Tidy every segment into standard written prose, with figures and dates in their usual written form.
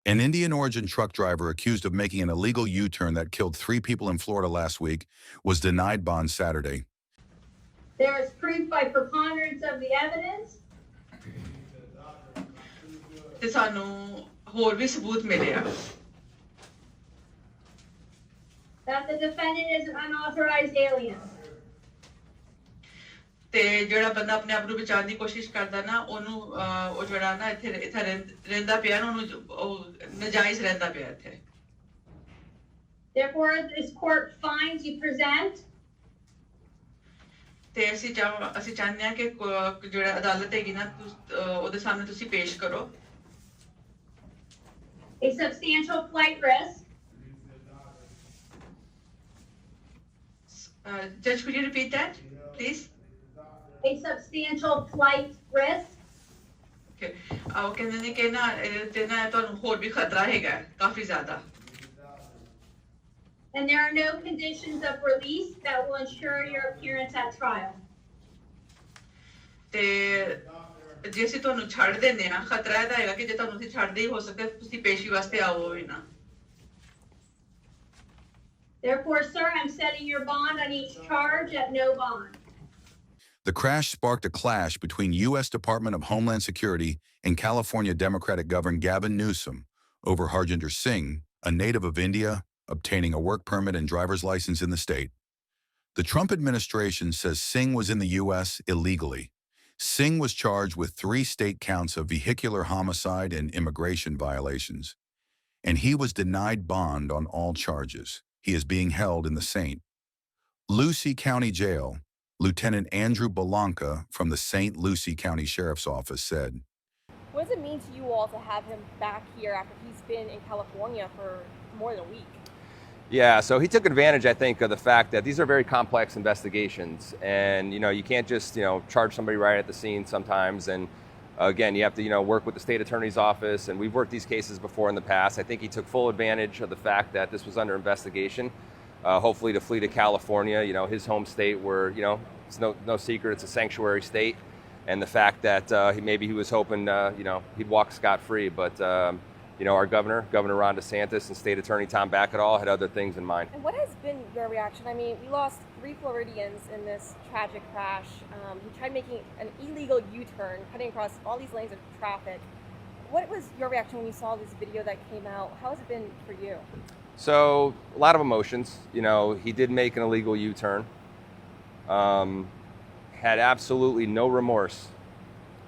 An Indian-origin truck driver accused of making an illegal U-turn that killed 3 people in Florida last week was denied bond Saturday. There is proof by preponderance of the evidence ਤੇ ਸਾਨੂੰ ਹੋਰ ਵੀ ਸਬੂਤ ਮਿਲੇ ਆ that the defendant is an unauthorized alien. ਤੇ ਜਿਹੜਾ ਬੰਦਾ ਆਪਣੇ ਆਪ ਨੂੰ ਬਚਾਉਣ ਦੀ ਕੋਸ਼ਿਸ਼ ਕਰਦਾ ਨਾ ਉਹਨੂੰ ਉਹ ਜਿਹੜਾ ਨਾ ਇੱਥੇ ਰਹਿੰਦਾ ਪਿਆ ਨਾ ਉਹਨੂੰ ਉਹ ਨਜਾਇਜ਼ ਰਹਿੰਦਾ ਪਿਆ ਇੱਥੇ Therefore, this court finds you present ਤੇ ਅਸੀਂ ਚਾਹੁੰਦੇ ਹਾਂ ਕਿ ਜਿਹੜਾ ਅਦਾਲਤ ਹੈਗੀ ਨਾ ਉਹਦੇ ਸਾਹਮਣੇ ਤੁਸੀਂ ਪੇਸ਼ ਕਰੋ a substantial flight risk. Judge, could you repeat that, please? A substantial flight risk. Okay. ਉਹ ਕਹਿੰਦੇ ਨੇ ਕਿ ਨਾ ਤੇ ਨਾ ਤੁਹਾਨੂੰ ਹੋਰ ਵੀ ਖਤਰਾ ਹੈਗਾ ਕਾਫੀ ਜ਼ਿਆਦਾ And there are no conditions of release that will ensure your appearance at trial. ਤੇ ਜੇ ਅਸੀਂ ਤੁਹਾਨੂੰ ਛੱਡ ਦਿੰਦੇ ਆ ਖਤਰਾ ਇਹਦਾ ਹੈਗਾ ਕਿ ਜੇ ਤੁਹਾਨੂੰ ਅਸੀਂ ਛੱਡਦੇ ਹੀ ਹੋ ਸਕਦਾ ਤੁਸੀਂ ਪੇਸ਼ੀ ਵਾਸਤੇ ਆਓ ਵੀ ਨਾ Therefore, sir, I'm setting your bond on each charge at no bond. The crash sparked a clash between U.S. Department of Homeland Security and California Democratic Governor Gavin Newsom over Harjinder Singh, a native of India, obtaining a work permit and driver's license in the state. The Trump administration says Singh was in the U.S. illegally. Singh was charged with 3 state counts of vehicular homicide and immigration violations, and he was denied bond on all charges. He is being held in the St. Lucie County Jail. Lieutenant Andrew Belanca from the St. Lucie County Sheriff's Office said, What does it mean to you all to have him back here after he's been in California for more than a week? Yeah, so he took advantage, I think, of the fact that these are very complex investigations. And, you can't just, charge somebody right at the scene sometimes. And, again, you have to, work with the state attorney's office. And we've worked these cases before in the past. I think he took full advantage of the fact that this was under investigation. Hopefully to flee to California, his home state where, it's no secret, it's a sanctuary state. And the fact that maybe he was hoping, he'd walk scot-free. But, our Governor Ron DeSantis, and State Attorney Tom Backetall had other things in mind. And what has been your reaction? I mean, we lost 3 Floridians in this tragic crash. He tried making an illegal U-turn, cutting across all these lanes of traffic. What was your reaction when you saw this video that came out? How has it been for you? So, a lot of emotions. He did make an illegal U-turn. Had absolutely no remorse.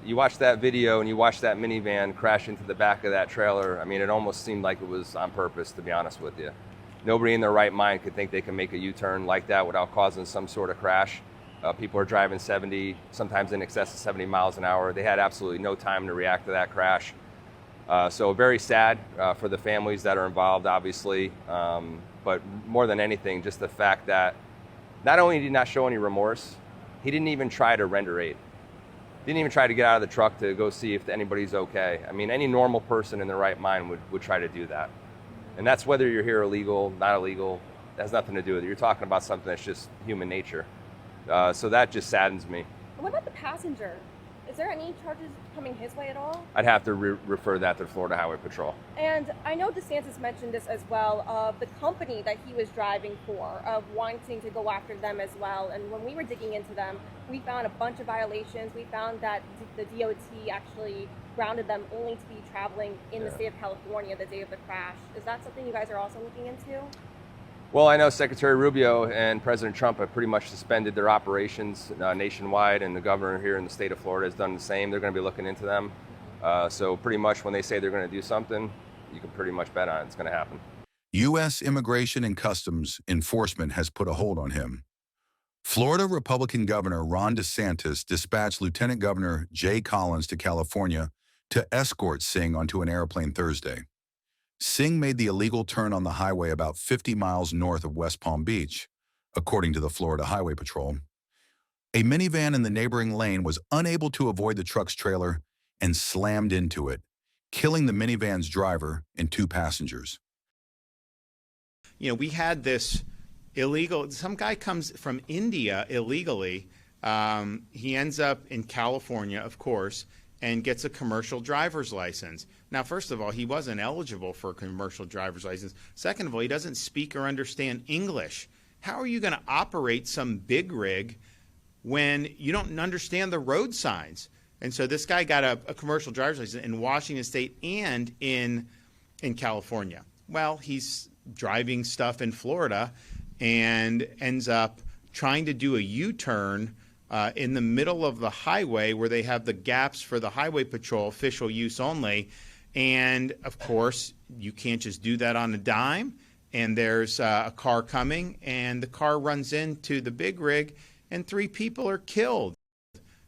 You watch that video and you watch that minivan crash into the back of that trailer. I mean, it almost seemed like it was on purpose, to be honest with you. Nobody in their right mind could think they can make a U-turn like that without causing some sort of crash. People are driving 70, sometimes in excess of 70 miles an hour. They had absolutely no time to react to that crash. So very sad for the families that are involved, obviously. But more than anything, just the fact that not only did he not show any remorse, he didn't even try to render aid. Didn't even try to get out of the truck to go see if anybody's okay. I mean, any normal person in their right mind would try to do that. And that's whether you're here illegal, not illegal, that has nothing to do with it. You're talking about something that's just human nature. So that just saddens me. What about the passenger? Is there any charges coming his way at all? I'd have to refer that to the Florida Highway Patrol. And I know DeSantis mentioned this as well, of the company that he was driving for, of wanting to go after them as well. And when we were digging into them, we found a bunch of violations. We found that the DOT actually grounded them only to be traveling in the state of California the day of the crash. Is that something you guys are also looking into? Well, I know Secretary Rubio and President Trump have pretty much suspended their operations nationwide, and the governor here in the state of Florida has done the same. They're going to be looking into them. So pretty much when they say they're going to do something, you can pretty much bet on it's going to happen. U.S. Immigration and Customs Enforcement has put a hold on him. Florida Republican Governor Ron DeSantis dispatched Lieutenant Governor Jay Collins to California to escort Singh onto an airplane Thursday. Singh made the illegal turn on the highway about 50 miles north of West Palm Beach, according to the Florida Highway Patrol. A minivan in the neighboring lane was unable to avoid the truck's trailer and slammed into it, killing the minivan's driver and 2 passengers. We had this illegal, some guy comes from India illegally. He ends up in California, of course. and gets a commercial driver's license. Now, first of all, he wasn't eligible for a commercial driver's license. Second of all, he doesn't speak or understand English. How are you going to operate some big rig when you don't understand the road signs? And so this guy got a commercial driver's license in Washington State and in California. Well, he's driving stuff in Florida and ends up trying to do a U-turn in the middle of the highway where they have the gaps for the highway patrol, official use only. And, of course, you can't just do that on a dime. And there's a car coming, and the car runs into the big rig, and 3 people are killed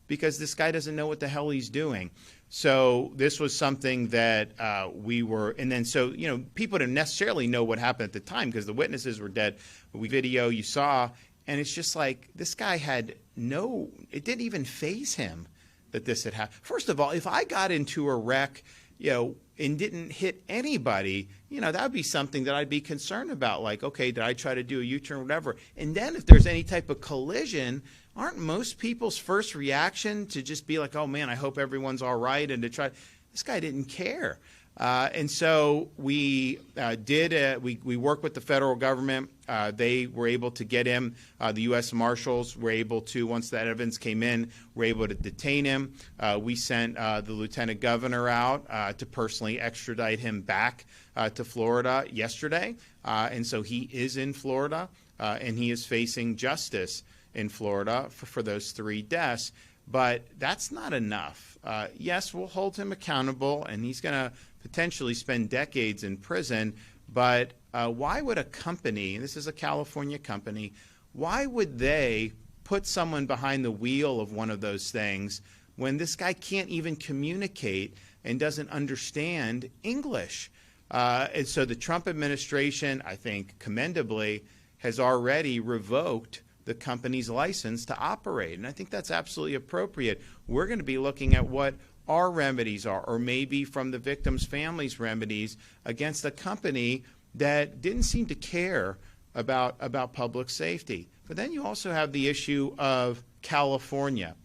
because this guy doesn't know what the hell he's doing. So this was something that we were, and then so, you know, people didn't necessarily know what happened at the time because the witnesses were dead. Video you saw, and it's just like this guy had it didn't even faze him that this had happened. First of all, if I got into a wreck, you know, and didn't hit anybody, you know, that would be something that I'd be concerned about. Like, okay, did I try to do a U-turn or whatever? And then if there's any type of collision, aren't most people's first reaction to just be like, oh man, I hope everyone's all right, and to try? This guy didn't care. And so we we worked with the federal government. They were able to get him. The U.S. Marshals were able to, once that evidence came in, were able to detain him. We sent the lieutenant governor out to personally extradite him back to Florida yesterday. And so he is in Florida, and he is facing justice in Florida for those 3 deaths. But that's not enough. Yes, we'll hold him accountable, and he's going to potentially spend decades in prison. But why would a company, and this is a California company, why would they put someone behind the wheel of one of those things when this guy can't even communicate and doesn't understand English? And so the Trump administration, I think commendably, has already revoked the company's license to operate. And I think that's absolutely appropriate. We're going to be looking at what our remedies are, or maybe from the victims' families' remedies against a company that didn't seem to care about public safety. But then you also have the issue of California.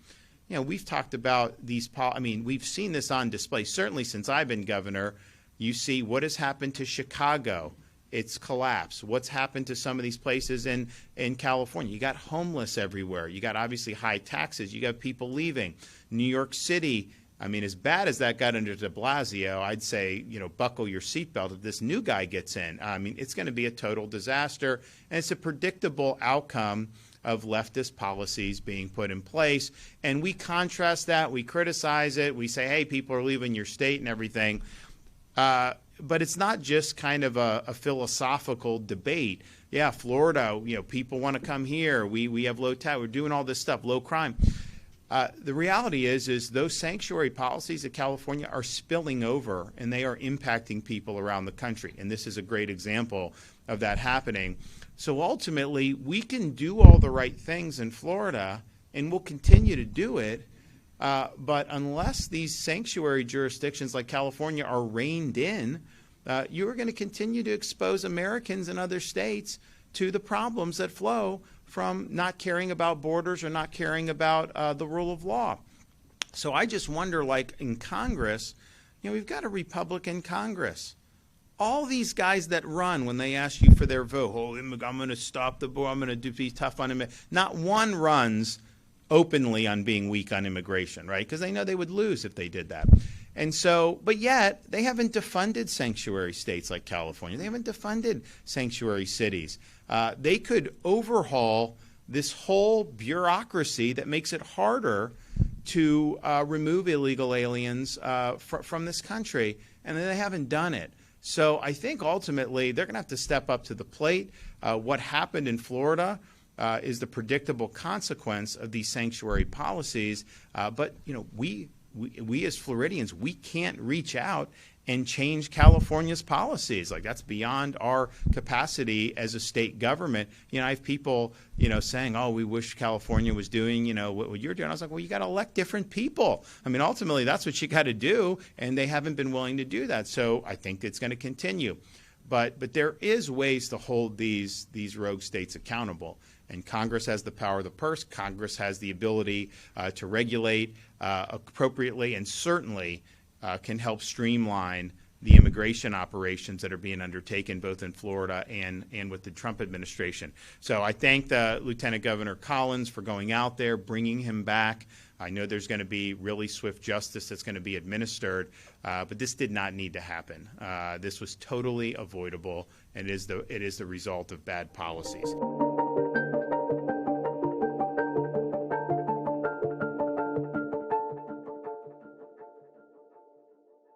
You know, we've talked about these, we've seen this on display. Certainly since I've been governor, you see what has happened to Chicago. It's collapsed. What's happened to some of these places in California? You got homeless everywhere. You got obviously high taxes. You got people leaving. New York City, I mean, as bad as that got under de Blasio, I'd say, you know, buckle your seatbelt if this new guy gets in. I mean, it's going to be a total disaster, and it's a predictable outcome of leftist policies being put in place. And we contrast that. We criticize it. We say, hey, people are leaving your state and everything. But it's not just kind of a philosophical debate. Yeah, Florida, you know, people want to come here. We have low tax. We're doing all this stuff, low crime. The reality is those sanctuary policies of California are spilling over, and they are impacting people around the country. And this is a great example of that happening. So ultimately, we can do all the right things in Florida, and we'll continue to do it. But unless these sanctuary jurisdictions like California are reined in, you are going to continue to expose Americans in other states to the problems that flow from not caring about borders or not caring about the rule of law. So I just wonder, like in Congress, you know, we've got a Republican Congress. All these guys that run when they ask you for their vote, oh, I'm going to stop the border, I'm going to be tough on him. Not one runs openly on being weak on immigration, right? Because they know they would lose if they did that. And so, but yet, they haven't defunded sanctuary states like California. They haven't defunded sanctuary cities. They could overhaul this whole bureaucracy that makes it harder to remove illegal aliens from this country, and they haven't done it. So I think ultimately they're going to have to step up to the plate. What happened in Florida is the predictable consequence of these sanctuary policies. But you know, we as Floridians, we can't reach out and change California's policies. Like, that's beyond our capacity as a state government. You know, I have people, you know, saying, oh, we wish California was doing, you know, what you're doing. I was like, well, you got to elect different people. I mean, ultimately, that's what you got to do, and they haven't been willing to do that. So I think it's going to continue. But there is ways to hold these rogue states accountable. And Congress has the power of the purse. Congress has the ability to regulate appropriately, and certainly can help streamline the immigration operations that are being undertaken both in Florida and with the Trump administration. So I thank Lieutenant Governor Collins for going out there, bringing him back. I know there's going to be really swift justice that's going to be administered, but this did not need to happen. This was totally avoidable, and it is the result of bad policies.